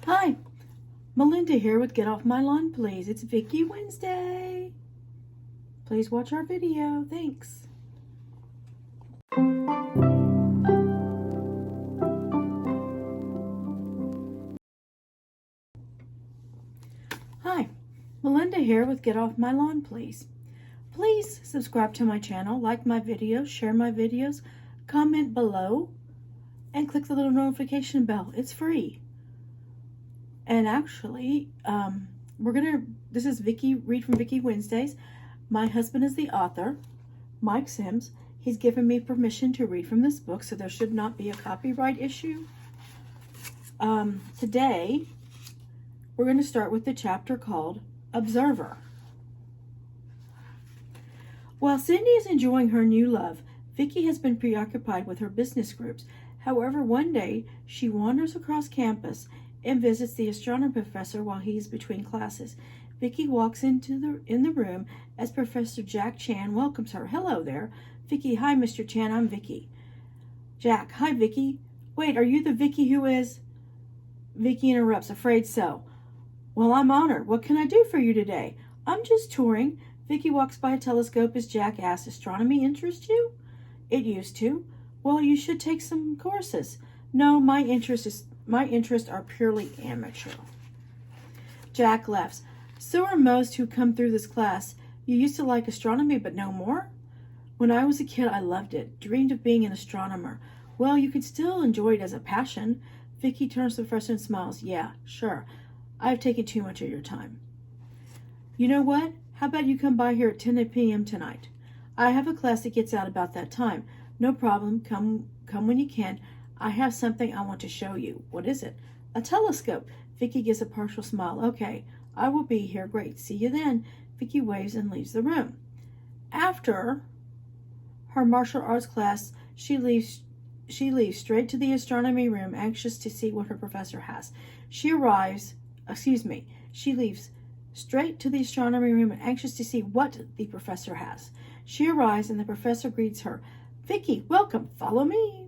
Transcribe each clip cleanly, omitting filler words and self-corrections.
Hi, Melinda here with Get Off My Lawn Please. It's Vickie Wednesday. Please watch our video. Thanks. Hi, Melinda here with Get Off My Lawn Please. Please subscribe to my channel, like my videos, share my videos, comment below, and click the little notification bell. It's free. And actually, this is Vickie, read from Vickie Wednesdays. My husband is the author, Mike Sims. He's given me permission to read from this book, so there should not be a copyright issue. Today, we're going to start with the chapter called Observer. While Cindy is enjoying her new love, Vickie has been preoccupied with her business groups. However, one day, she wanders across campus and visits the astronomy professor while he is between classes. Vickie walks in the room as Professor Jack Chan welcomes her. Hello there. Vickie, hi Mr. Chan, I'm Vickie. Jack, hi Vickie. Wait, are you the Vickie who is? Vickie interrupts, afraid so. Well, I'm honored. What can I do for you today? I'm just touring. Vickie walks by a telescope as Jack asks, astronomy interest you? It used to. Well, you should take some courses. No, my interests are purely amateur. Jack laughs. So are most who come through this class. You used to like astronomy, but no more? When I was a kid, I loved it. Dreamed of being an astronomer. Well, you could still enjoy it as a passion. Vickie turns to the professor and smiles. Yeah, sure. I've taken too much of your time. You know what? How about you come by here at 10 p.m. tonight? I have a class that gets out about that time. No problem. Come when you can. I have something I want to show you. What is it? A telescope. Vickie gives a partial smile. Okay, I will be here. Great. See you then. Vickie waves and leaves the room. After her martial arts class, she leaves straight to the astronomy room, anxious to see what her professor has. She leaves straight to the astronomy room and anxious to see what the professor has. She arrives and the professor greets her. Vickie, welcome. Follow me.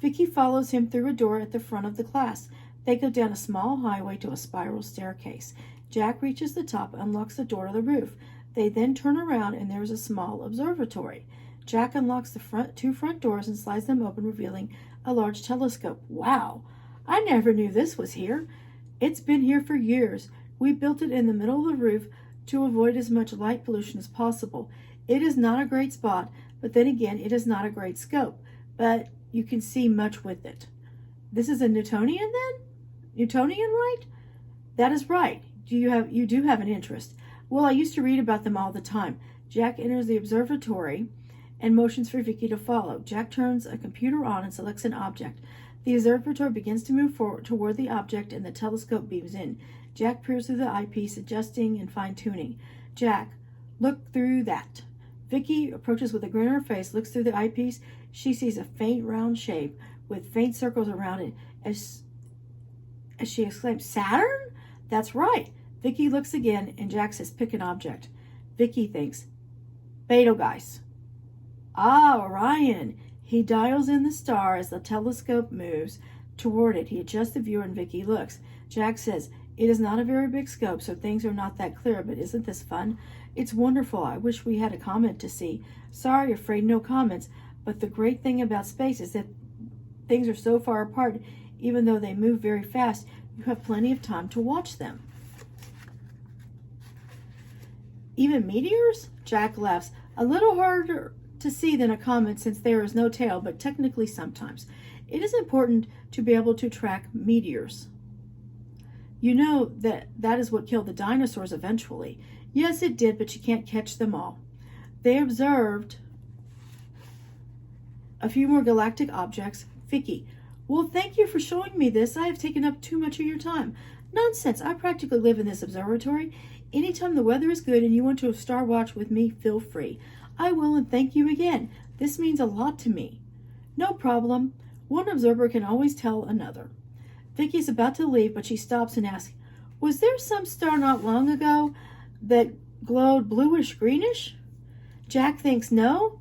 Vickie follows him through a door at the front of the class. They go down a small highway to a spiral staircase. Jack reaches the top and unlocks the door to the roof. They then turn around and there is a small observatory. Jack unlocks the two front doors and slides them open, revealing a large telescope. Wow, I never knew this was here. It's been here for years. We built it in the middle of the roof to avoid as much light pollution as possible. It is not a great spot, but then again, it is not a great scope. But you can see much with it. This is a Newtonian then? Newtonian, right? That is right. You do have an interest. Well, I used to read about them all the time. Jack enters the observatory and motions for Vickie to follow. Jack turns a computer on and selects an object. The observatory begins to move forward toward the object and the telescope beams in. Jack peers through the eyepiece, adjusting and fine-tuning. Jack, look through that. Vickie approaches with a grin on her face, looks through the eyepiece. She sees a faint round shape with faint circles around it as she exclaims, Saturn? That's right. Vickie looks again and Jack says, pick an object. Vickie thinks, Betelgeuse. Ah, Orion. He dials in the star as the telescope moves toward it. He adjusts the viewer and Vickie looks. Jack says, it is not a very big scope, so things are not that clear, but isn't this fun? It's wonderful. I wish we had a comet to see. Sorry, afraid no comments. But the great thing about space is that things are so far apart, even though they move very fast, you have plenty of time to watch them. Even meteors? Jack laughs. A little harder to see than a comet since there is no tail, but technically sometimes. It is important to be able to track meteors. You know that is what killed the dinosaurs eventually. Yes, it did, but you can't catch them all. They observed a few more galactic objects. Vickie, well, thank you for showing me this. I have taken up too much of your time. Nonsense. I practically live in this observatory. Anytime the weather is good and you want to star watch with me, feel free. I will, and thank you again. This means a lot to me. No problem. One observer can always tell another. Vickie's about to leave, but she stops and asks, was there some star not long ago that glowed bluish-greenish? Jack thinks, no,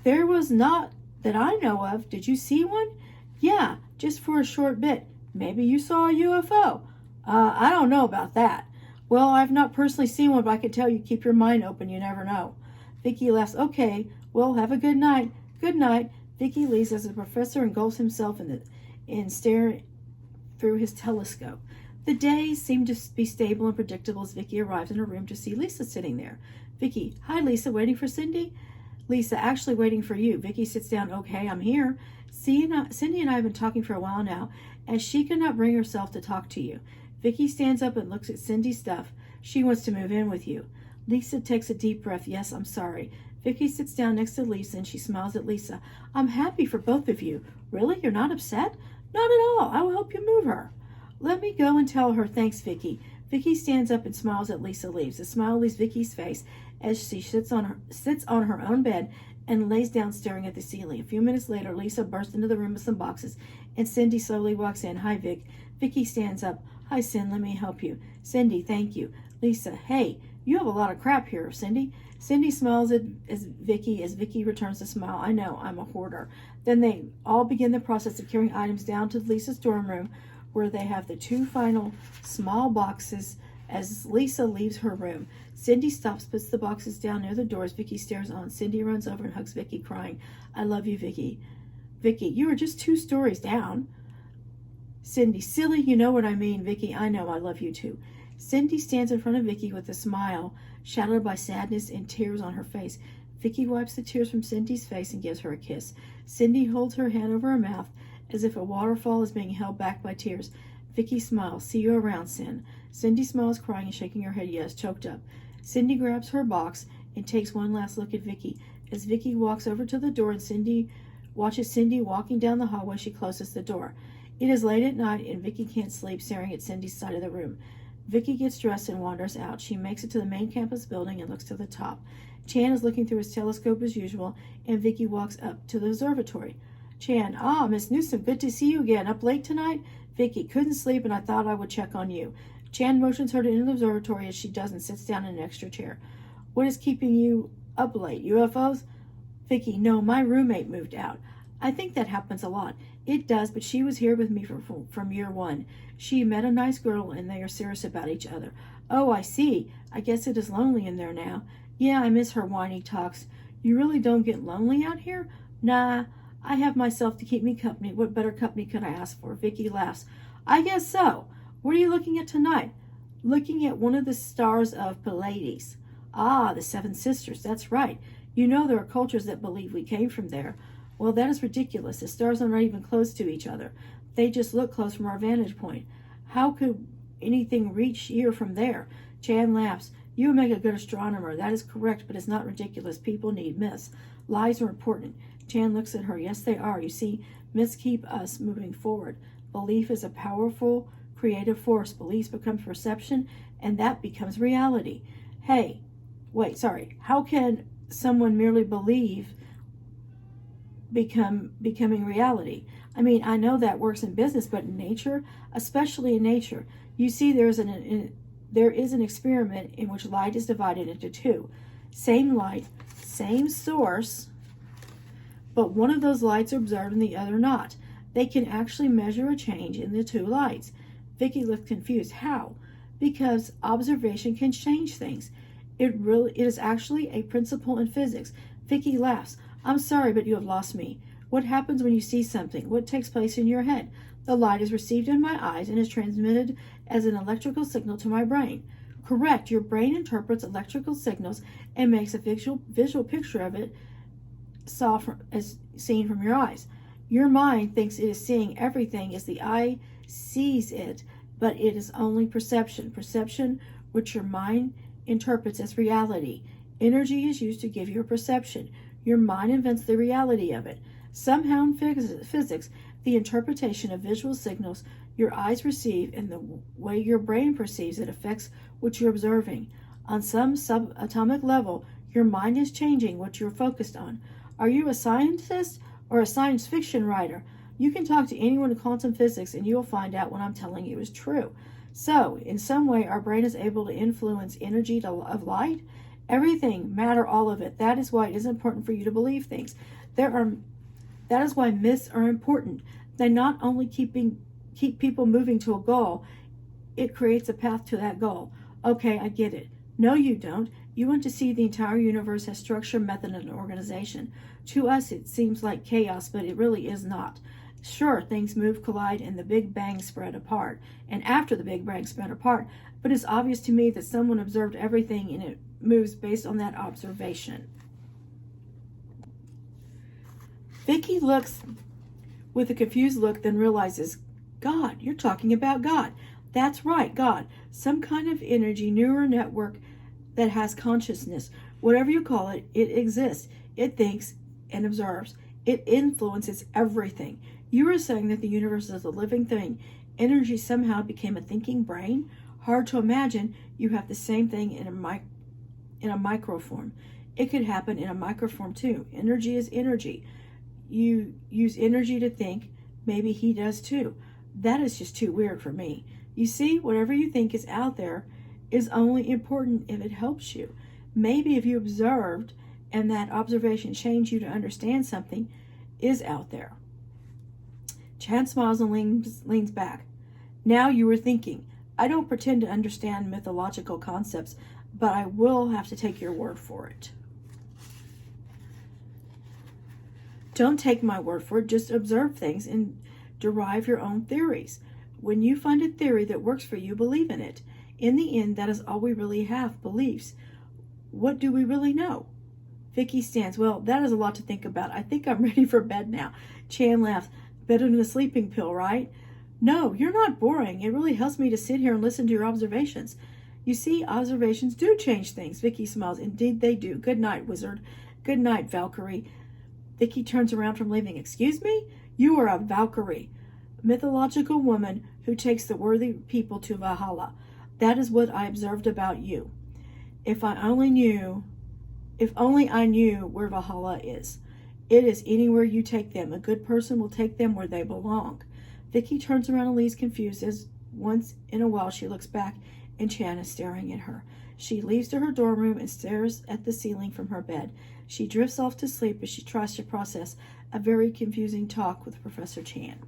there was not that I know of. Did you see one? Yeah, just for a short bit. Maybe you saw a UFO. I don't know about that. Well, I've not personally seen one, but I can tell you keep your mind open. You never know. Vickie laughs. Okay, well, have a good night. Good night. Vickie leaves as the professor engulfs himself in staring through his telescope. The days seem to be stable and predictable as Vickie arrives in her room to see Lisa sitting there. Vickie, hi Lisa, waiting for Cindy? Lisa, actually waiting for you. Vickie sits down. Okay, I'm here. Cindy and I have been talking for a while now, and she could not bring herself to talk to you. Vickie stands up and looks at Cindy's stuff. She wants to move in with you. Lisa takes a deep breath. Yes, I'm sorry. Vickie sits down next to Lisa and she smiles at Lisa. I'm happy for both of you. Really? You're not upset? Not at all. I will help you move her. Let me go and tell her. Thanks, Vickie. Vickie stands up and smiles at Lisa leaves. The smile leaves Vickie's face as she sits on her own bed and lays down staring at the ceiling. A few minutes later, Lisa bursts into the room with some boxes and Cindy slowly walks in. Hi, Vic. Vickie stands up. Hi, Cindy. Let me help you. Cindy, thank you. Lisa, hey, you have a lot of crap here, Cindy. Cindy smiles at Vickie returns the smile. I know, I'm a hoarder. Then they all begin the process of carrying items down to Lisa's dorm room where they have the two final small boxes as Lisa leaves her room. Cindy stops, puts the boxes down near the doors. Vickie stares on. Cindy runs over and hugs Vickie, crying, I love you, Vickie. Vickie, you are just 2 stories down. Cindy, silly, you know what I mean. Vickie, I know, I love you too. Cindy stands in front of Vickie with a smile, shadowed by sadness and tears on her face. Vickie wipes the tears from Cindy's face and gives her a kiss. Cindy holds her hand over her mouth as if a waterfall is being held back by tears. Vickie smiles. See you around, Cin. Cindy smiles, crying and shaking her head, yes, choked up. Cindy grabs her box and takes one last look at Vickie. As Vickie walks over to the door and Cindy watches Cindy walking down the hallway, she closes the door. It is late at night and Vickie can't sleep, staring at Cindy's side of the room. Vickie gets dressed and wanders out. She makes it to the main campus building and looks to the top. Chan is looking through his telescope as usual, and Vickie walks up to the observatory. Chan, Miss Newsom, good to see you again. Up late tonight? Vickie, couldn't sleep and I thought I would check on you. Chan motions her to enter the observatory as she does and sits down in an extra chair. What is keeping you up late? UFOs? Vickie, no, my roommate moved out. I think that happens a lot. It does, but she was here with me from year 1. She met a nice girl and they are serious about each other. Oh, I see. I guess it is lonely in there now. Yeah, I miss her whiny talks. You really don't get lonely out here? Nah, I have myself to keep me company. What better company could I ask for? Vickie laughs. I guess so. What are you looking at tonight? Looking at one of the stars of Pleiades. Ah, the 7 sisters. That's right. You know there are cultures that believe we came from there. Well, that is ridiculous. The stars are not even close to each other. They just look close from our vantage point. How could anything reach here from there? Chan laughs. You would make a good astronomer. That is correct, but it's not ridiculous. People need myths. Lies are important. Chan looks at her. Yes, they are. You see, myths keep us moving forward. Belief is a powerful, creative force. Beliefs become perception, and that becomes reality. How can someone merely believe becoming reality? I mean, I know that works in business, but in nature, especially in nature, you see there is an experiment in which light is divided into 2. Same light, same source, but one of those lights are observed and the other not. They can actually measure a change in the 2 lights. Vickie looked confused. How? Because observation can change things. It is actually a principle in physics. Vickie laughs. I'm sorry, but you have lost me. What happens when you see something? What takes place in your head? The light is received in my eyes and is transmitted as an electrical signal to my brain. Correct. Your brain interprets electrical signals and makes a visual picture of it as seen from your eyes. Your mind thinks it is seeing everything as the eye sees it, but it is only perception. Perception, which your mind interprets as reality. Energy is used to give you a perception. Your mind invents the reality of it. Somehow in physics, the interpretation of visual signals your eyes receive and the way your brain perceives it affects what you're observing. On some subatomic level, your mind is changing what you're focused on. Are you a scientist or a science fiction writer? You can talk to anyone in quantum physics and you'll find out what I'm telling you is true. So, in some way, our brain is able to influence energy of light. Everything, matter, all of it. That is why it is important for you to believe things. That is why myths are important. They not only keep people moving to a goal, it creates a path to that goal. Okay, I get it. No, you don't. You want to see the entire universe has structure, method, and organization. To us, it seems like chaos, but it really is not. Sure, things move, collide, and the Big Bang spread apart. And after the Big Bang spread apart, but it's obvious to me that someone observed everything and it moves based on that observation. Vickie looks with a confused look, then realizes, God, you're talking about God. That's right, God. Some kind of energy, neural network that has consciousness. Whatever you call it, it exists. It thinks and observes. It influences everything. You were saying that the universe is a living thing. Energy somehow became a thinking brain? Hard to imagine you have the same thing in a microform. It could happen in a microform too. Energy is energy. You use energy to think. Maybe he does too. That is just too weird for me. You see, whatever you think is out there is only important if it helps you. Maybe if you observed and that observation changed you to understand something is out there. Chad smiles and leans back. Now you were thinking. I don't pretend to understand mythological concepts, but I will have to take your word for it. Don't take my word for it. Just observe things and derive your own theories. When you find a theory that works for you, believe in it. In the end, that is all we really have, beliefs. What do we really know? Vickie stands. Well, that is a lot to think about. I think I'm ready for bed now. Chan laughs. Better than a sleeping pill, right? No, you're not boring. It really helps me to sit here and listen to your observations. You see, observations do change things. Vickie smiles. Indeed they do. Good night, wizard. Good night, Valkyrie. Vickie turns around from leaving. Excuse me? You are a Valkyrie, mythological woman who takes the worthy people to Valhalla. That is what I observed about you. If only I knew where Valhalla is. It is anywhere you take them. A good person will take them where they belong. Vickie turns around and leaves confused as once in a while she looks back and Chan is staring at her. She leaves to her dorm room and stares at the ceiling from her bed. She drifts off to sleep as she tries to process a very confusing talk with Professor Chan.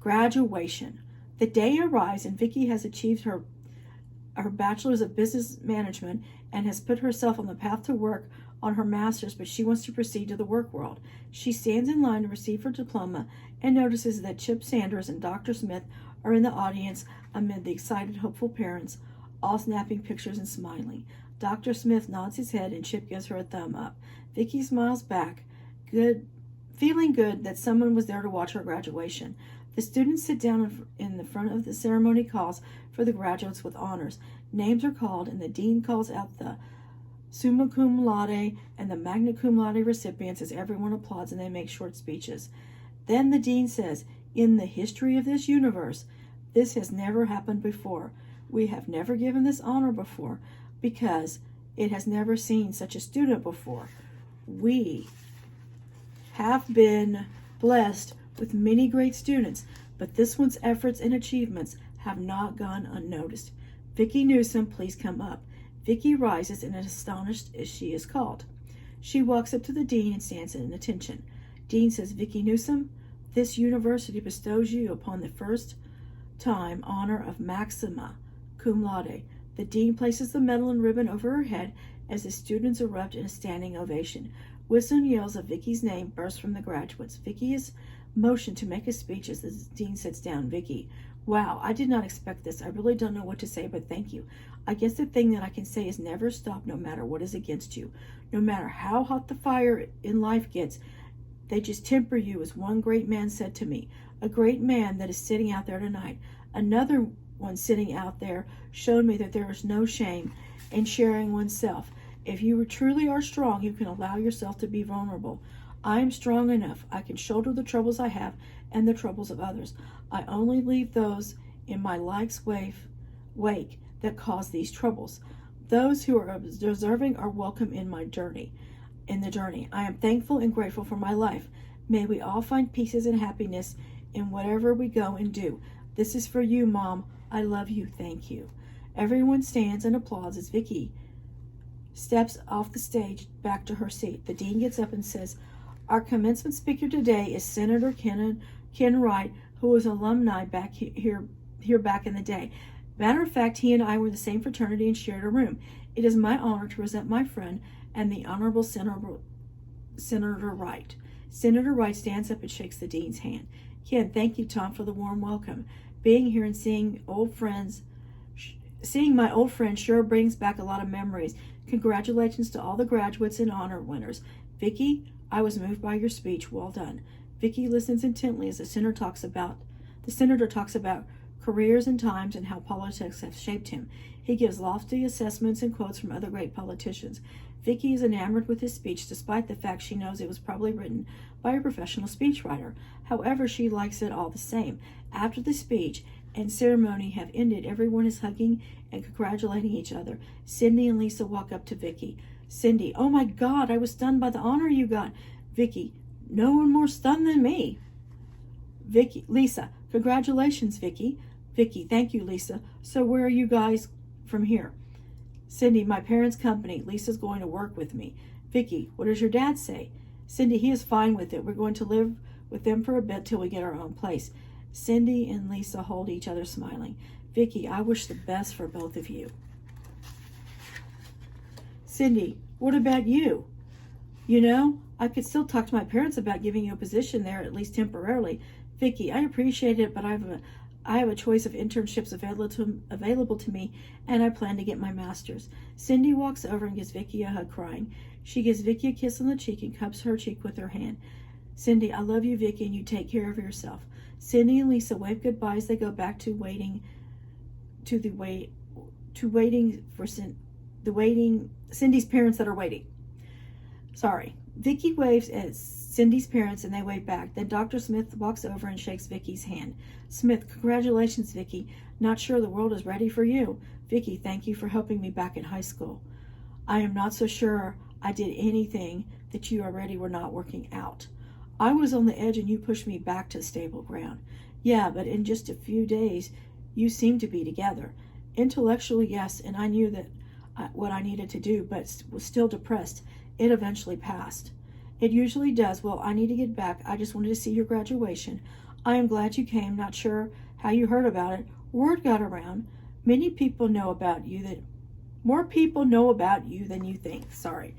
Graduation. The day arrives and Vickie has achieved her bachelor's of business management and has put herself on the path to work on her master's, but she wants to proceed to the work world. She stands in line to receive her diploma and notices that Chip Sanders and Dr. Smith are in the audience amid the excited, hopeful parents, all snapping pictures and smiling. Dr. Smith nods his head and Chip gives her a thumb up. Vickie smiles back, feeling good that someone was there to watch her graduation. The students sit down in the front of the ceremony calls for the graduates with honors. Names are called and the dean calls out the summa cum laude and the magna cum laude recipients as everyone applauds and they make short speeches. Then the dean says, in the history of this universe, this has never happened before. We have never given this honor before because it has never seen such a student before. We have been blessed with many great students, but this one's efforts and achievements have not gone unnoticed. Vickie Newsom, please come up. Vickie rises and is astonished as she is called. She walks up to the dean and stands in attention. Dean says, Vickie Newsom, this university bestows you upon the first time honor of maxima cum laude. The dean places the medal and ribbon over her head as the students erupt in a standing ovation. Whistles and yells of Vickie's name burst from the graduates. Vickie is motioned to make a speech as the dean sits down. Vickie, wow, I did not expect this. I really don't know what to say, but thank you. I guess the thing that I can say is never stop no matter what is against you. No matter how hot the fire in life gets, they just temper you, as one great man said to me. A great man that is sitting out there tonight. Another one sitting out there showed me that there is no shame in sharing oneself. If you truly are strong, you can allow yourself to be vulnerable. I am strong enough. I can shoulder the troubles I have and the troubles of others. I only leave those in my life's wake that cause these troubles. Those who are deserving are welcome in the journey. I am thankful and grateful for my life. May we all find peace and happiness in whatever we go and do. This is for you, Mom. I love you. Thank you. Everyone stands and applauds as Vickie steps off the stage back to her seat. The dean gets up and says, our commencement speaker today is Senator Ken Wright, who was alumni back here back in the day. Matter of fact, he and I were the same fraternity and shared a room. It is my honor to present my friend and the Honorable Senator Wright. Senator Wright stands up and shakes the dean's hand. Ken, thank you, Tom, for the warm welcome. Being here and seeing my old friend sure brings back a lot of memories. Congratulations to all the graduates and honor winners. Vickie, I was moved by your speech. Well done. Vickie listens intently as the senator talks about careers and times and how politics have shaped him. He gives lofty assessments and quotes from other great politicians. Vickie is enamored with his speech, despite the fact she knows it was probably written by a professional speechwriter. However, she likes it all the same. After the speech and ceremony have ended, everyone is hugging and congratulating each other. Cindy and Lisa walk up to Vickie. Cindy, oh my God, I was stunned by the honor you got. Vickie, no one more stunned than me. Lisa, congratulations, Vickie. Vickie, thank you, Lisa. So where are you guys from here? Cindy, my parents' company. Lisa's going to work with me. Vickie, what does your dad say? Cindy, he is fine with it. We're going to live with them for a bit till we get our own place. Cindy and Lisa hold each other smiling. Vickie, I wish the best for both of you. Cindy, what about you? You know, I could still talk to my parents about giving you a position there, at least temporarily. Vickie, I appreciate it, but I have a choice of internships available to me, and I plan to get my master's. Cindy walks over and gives Vickie a hug, crying. She gives Vickie a kiss on the cheek and cups her cheek with her hand. Cindy, I love you, Vickie, and you take care of yourself. Cindy and Lisa wave goodbye as they go back to Cindy's parents that are waiting. Sorry. Vickie waves at Cindy's parents and they wave back. Then Dr. Smith walks over and shakes Vickie's hand. Smith, congratulations, Vickie. Not sure the world is ready for you. Vickie, thank you for helping me back in high school. I am not so sure I did anything that you already were not working out. I was on the edge and you pushed me back to stable ground. Yeah, but in just a few days, you seemed to be together. Intellectually, yes, and I knew that what I needed to do, but was still depressed. It eventually passed. It usually does. Well, I need to get back. I just wanted to see your graduation. I am glad you came. Not sure how you heard about it. Word got around. More people know about you than you think. Sorry.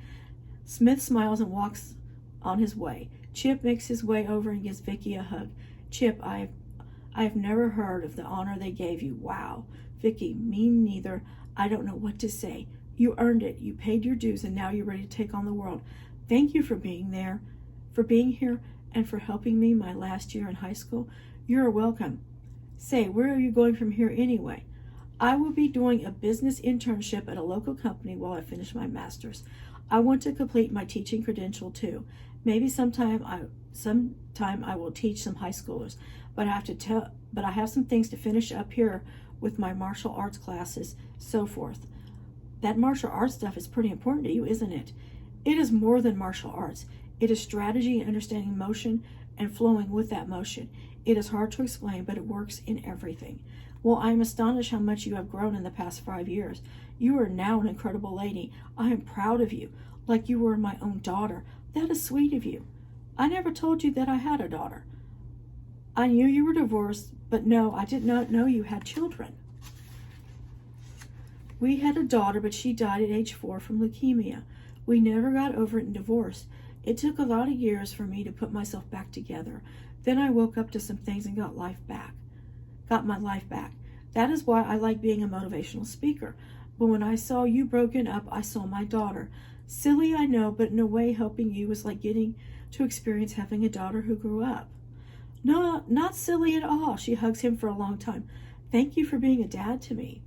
Smith smiles and walks on his way. Chip makes his way over and gives Vickie a hug. Chip, I have never heard of the honor they gave you. Wow. Vickie, me neither. I don't know what to say. You earned it. You paid your dues, and now you're ready to take on the world. Thank you for being here, and for helping me my last year in high school. You're welcome. Say, where are you going from here anyway? I will be doing a business internship at a local company while I finish my master's. I want to complete my teaching credential too. Maybe sometime I will teach some high schoolers, but I have some things to finish up here with my martial arts classes, so forth. That martial arts stuff is pretty important to you, isn't it? It is more than martial arts. It is strategy and understanding motion and flowing with that motion. It is hard to explain, but it works in everything. Well, I am astonished how much you have grown in the past 5 years. You are now an incredible lady. I am proud of you, like you were my own daughter. That is sweet of you. I never told you that I had a daughter. I knew you were divorced, but no, I did not know you had children. We had a daughter, but she died at age 4 from leukemia. We never got over it and divorced. It took a lot of years for me to put myself back together. Then I woke up to some things and got my life back. That is why I like being a motivational speaker. But when I saw you broken up, I saw my daughter. Silly, I know, but in a way helping you was like getting to experience having a daughter who grew up. No, not silly at all. She hugs him for a long time. Thank you for being a dad to me.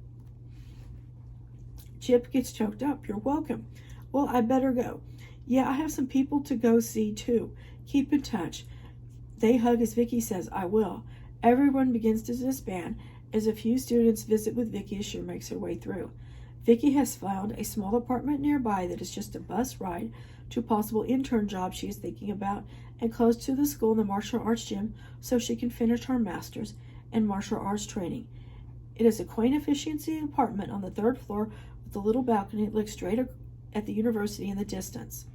Chip gets choked up. You're welcome. Well, I better go. Yeah, I have some people to go see too. Keep in touch. They hug as Vickie says, I will. Everyone begins to disband as a few students visit with Vickie as she makes her way through. Vickie has found a small apartment nearby that is just a bus ride to a possible intern job she is thinking about and close to the school and the martial arts gym so she can finish her master's in martial arts training. It is a quaint efficiency apartment on the 3rd floor with a little balcony that looks straight at the university in the distance.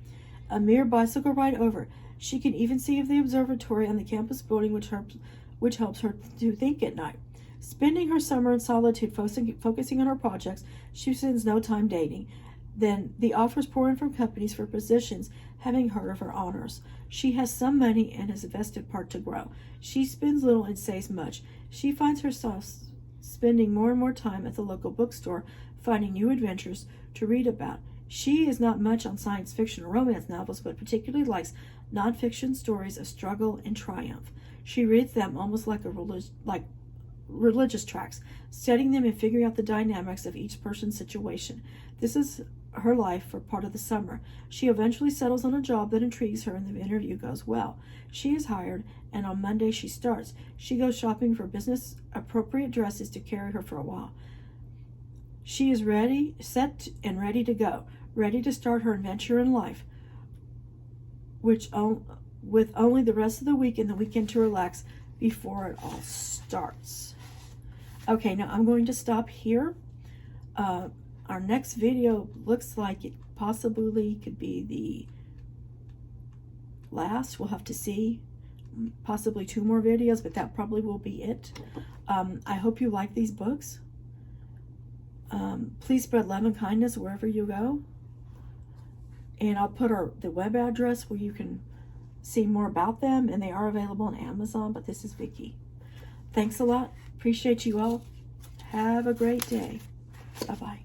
A mere bicycle ride over. She can even see the observatory on the campus building which helps her to think at night. Spending her summer in solitude, focusing on her projects, she spends no time dating. Then the offers pour in from companies for positions, having heard of her honors. She has some money and has a vested part to grow. She spends little and saves much. She finds herself spending more and more time at the local bookstore, finding new adventures to read about. She is not much on science fiction or romance novels, but particularly likes nonfiction stories of struggle and triumph. She reads them almost like religious tracts, studying them and figuring out the dynamics of each person's situation. This is her life for part of the summer. She eventually settles on a job that intrigues her and the interview goes well. She is hired, and on Monday she starts. She goes shopping for business appropriate dresses to carry her for a while. She is ready, set and ready to go, ready to start her adventure in life, with only the rest of the week and the weekend to relax before it all starts. Okay, now I'm going to stop here. Our next video looks like it possibly could be the last. We'll have to see. Possibly 2 more videos, but that probably will be it. I hope you like these books. Please spread love and kindness wherever you go. And I'll put the web address where you can see more about them, and they are available on Amazon, but this is Vickie. Thanks a lot. Appreciate you all. Have a great day. Bye-bye.